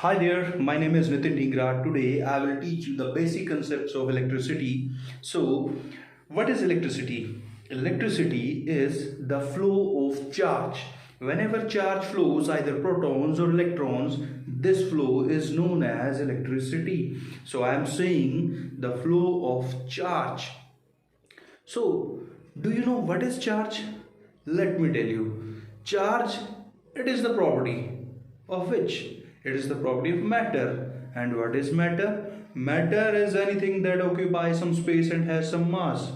Hi there, my name is Nitin Dhingra. Today I will teach you the basic concepts of electricity. So, what is electricity? Electricity is the flow of charge. Whenever charge flows, either protons or electrons, this flow is known as electricity. So, I am saying the flow of charge. So, do you know what is charge? Let me tell you. Charge, it is the property of which? It is the property of matter. And what is matter? Matter is anything that occupies some space and has some mass.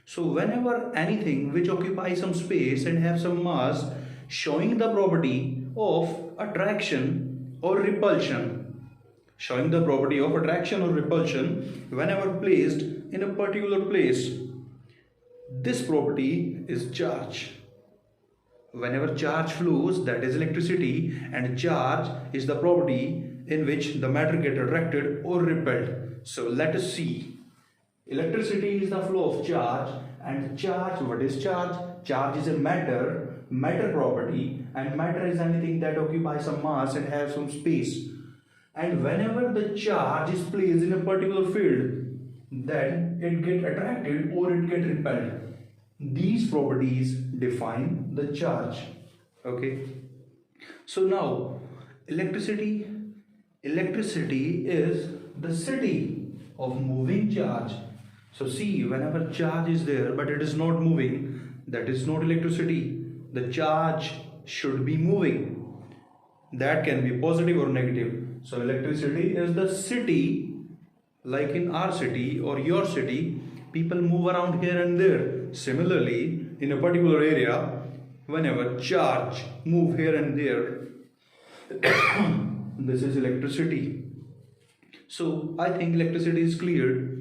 So, whenever anything which occupies some space and have some mass showing the property of attraction or repulsion, showing the property of attraction or repulsion whenever placed in a particular place, this property is charge. Whenever charge flows, that is electricity, and charge is the property in which the matter get attracted or repelled. So let us see. Electricity is the flow of charge, and charge, what is charge? Charge is a matter property, and matter is anything that occupies some mass and has some space. And whenever the charge is placed in a particular field, then it get attracted or it get repelled. These properties define the charge. Okay, so now electricity is the city of moving charge. So see, whenever charge is there but it is not moving, that is not electricity. The charge should be moving. That can be positive or negative. So electricity is the city, like in our city or your city, people move around here and there. Similarly, in a particular area, whenever charge move here and there, this is electricity. So I think electricity is clear.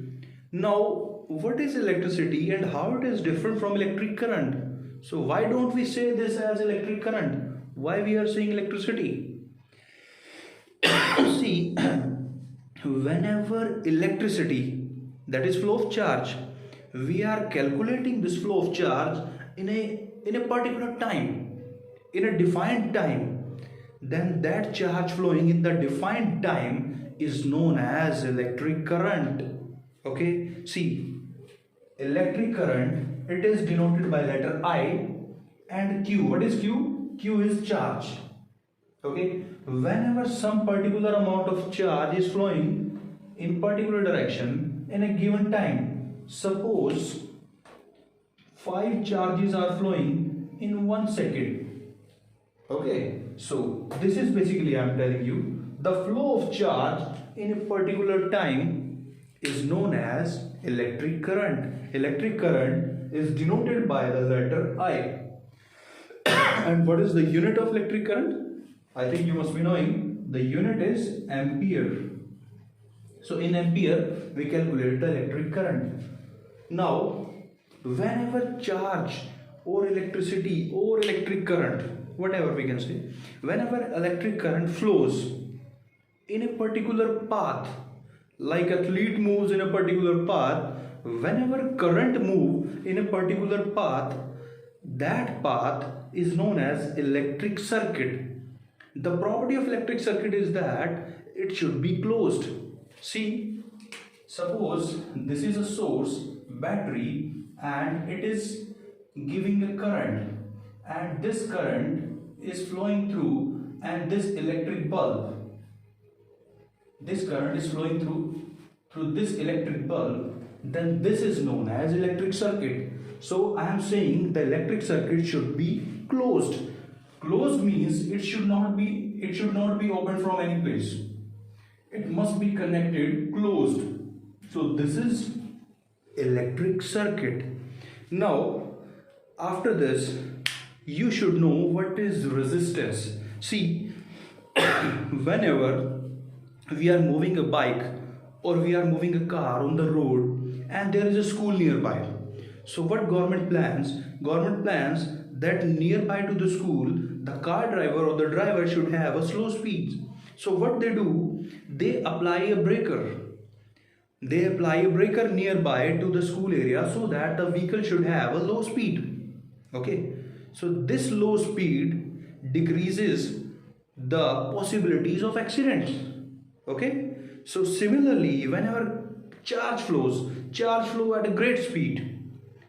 Now, what is electricity and how it is different from electric current? So why don't we say this as electric current? Why we are saying electricity? See, whenever electricity, that is flow of charge, we are calculating this flow of charge in a particular time, in a defined time, then that charge flowing in the defined time is known as electric current. Okay, see, electric current, it is denoted by letter I and Q. What is Q? Q is charge. Okay, whenever some particular amount of charge is flowing in particular direction in a given time, suppose 5 charges are flowing in 1 second. Okay, so this is basically, I am telling you, the flow of charge in a particular time is known as electric current. Electric current is denoted by the letter I. And what is the unit of electric current? I think you must be knowing the unit is ampere. So in ampere we calculate the electric current. Now, whenever charge or electricity or electric current, whatever we can say, whenever electric current flows in a particular path, like athlete moves in a particular path, whenever current move in a particular path, that path is known as electric circuit. The property of electric circuit is that it should be closed. See, suppose this is a source, battery, and it is giving a current, and this current is flowing through, and this electric bulb, this current is flowing through this electric bulb, then this is known as electric circuit. So I am saying the electric circuit should be closed. Closed means it should not be opened from any place. It must be connected, closed. So this is electric circuit. Now, after this, you should know what is resistance. See, whenever we are moving a bike or we are moving a car on the road and there is a school nearby. So what government plans? Government plans that nearby to the school, the car driver or the driver should have a slow speed. So what they do, they apply a breaker. They apply a breaker nearby to the school area so that the vehicle should have a low speed. Okay, so this low speed decreases the possibilities of accidents. Okay, so similarly, whenever charge flow at a great speed.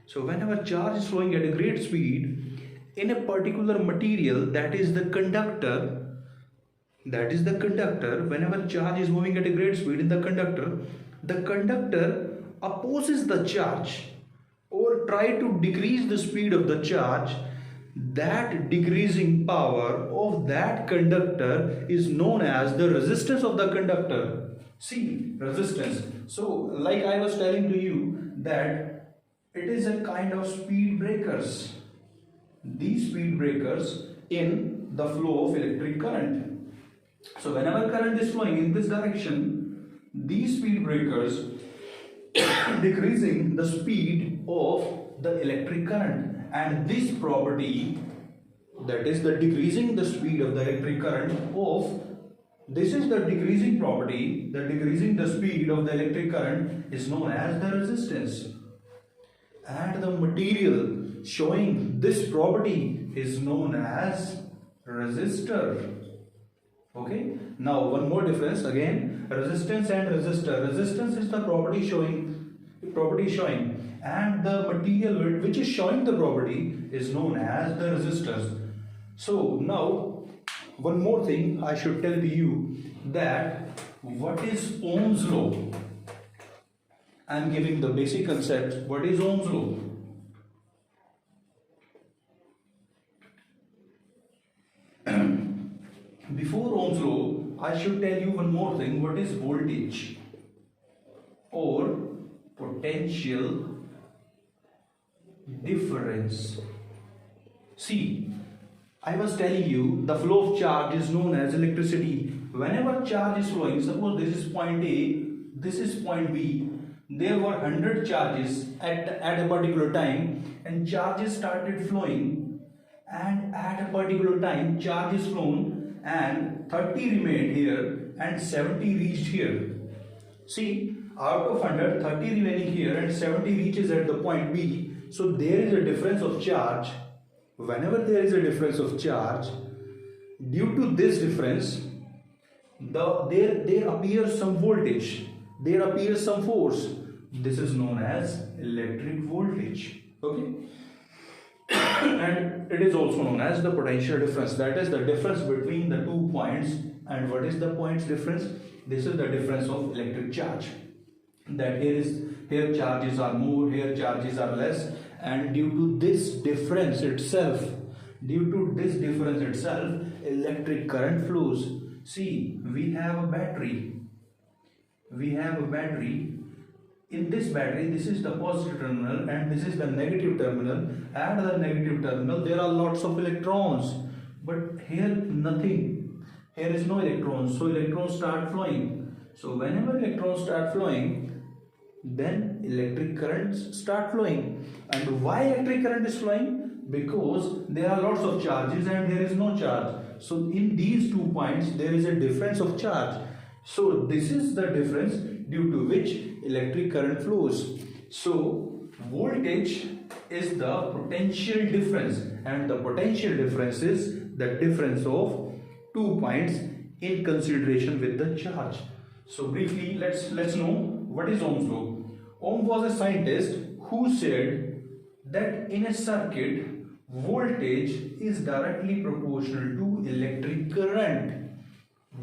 So whenever charge is flowing at a great speed in a particular material, that is the conductor, whenever charge is moving at a great speed in the conductor opposes the charge or try to decrease the speed of the charge. That decreasing power of that conductor is known as the resistance of the conductor. See, resistance. So like I was telling to you that it is a kind of speed breakers. These speed breakers in the flow of electric current. So whenever current is flowing in this direction, these speed breakers decreasing the speed of the electric current, and this property, that is the decreasing the speed of the electric current of, this is the decreasing property, the decreasing the speed of the electric current is known as the resistance, and the material showing this property is known as resistor. Okay, now one more difference again, resistance and resistor. Resistance is the property showing, and the material which is showing the property is known as the resistors. So now one more thing I should tell to you, that what is Ohm's law. I am giving the basic concept. What is Ohm's law? Before Ohm's law, I should tell you one more thing. What is voltage or potential difference? See, I was telling you the flow of charge is known as electricity. Whenever charge is flowing, suppose this is point A, this is point B, there were 100 charges at a particular time, and charges started flowing, and at a particular time charge is flown and 30 remained here and 70 reached here. See, out of 100, 30 remaining here and 70 reaches at the point B. So there is a difference of charge. Whenever there is a difference of charge, due to this difference, there appears some voltage, there appears some force. This is known as electric voltage. Okay. And it is also known as the potential difference. That is the difference between the 2 points. And what is the points difference? This is the difference of electric charge. That here charges are more, here charges are less, and due to this difference itself, electric current flows. See, we have a battery. In this battery, this is the positive terminal and this is the negative terminal. At the negative terminal, there are lots of electrons, but here nothing. Here is no electrons, so electrons start flowing. So whenever electrons start flowing, then electric currents start flowing. And why electric current is flowing? Because there are lots of charges and there is no charge. So in these 2 points, there is a difference of charge. So this is the difference due to which electric current flows. So voltage is the potential difference, and the potential difference is the difference of 2 points in consideration with the charge. So briefly, let's know what is Ohm's law. Ohm was a scientist who said that in a circuit, voltage is directly proportional to electric current.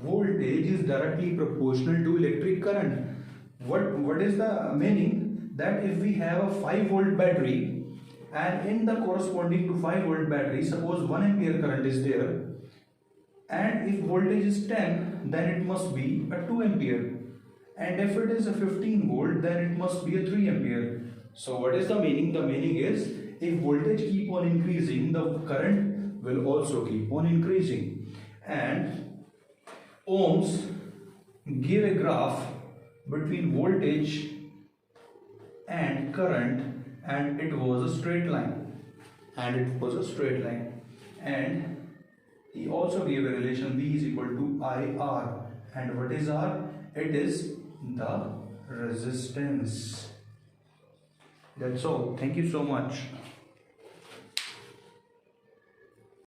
Voltage is directly proportional to electric current. What is the meaning? That if we have a 5-volt battery, and in the corresponding to 5-volt battery, suppose 1 ampere current is there, and if voltage is 10, then it must be a 2 ampere, and if it is a 15 volt, then it must be a 3 ampere. So what is the meaning? The meaning is, if voltage keep on increasing, the current will also keep on increasing. And Ohms give a graph between voltage and current, and it was a straight line. And he also gave a relation V is equal to IR. And what is R? It is the resistance. That's all. Thank you so much.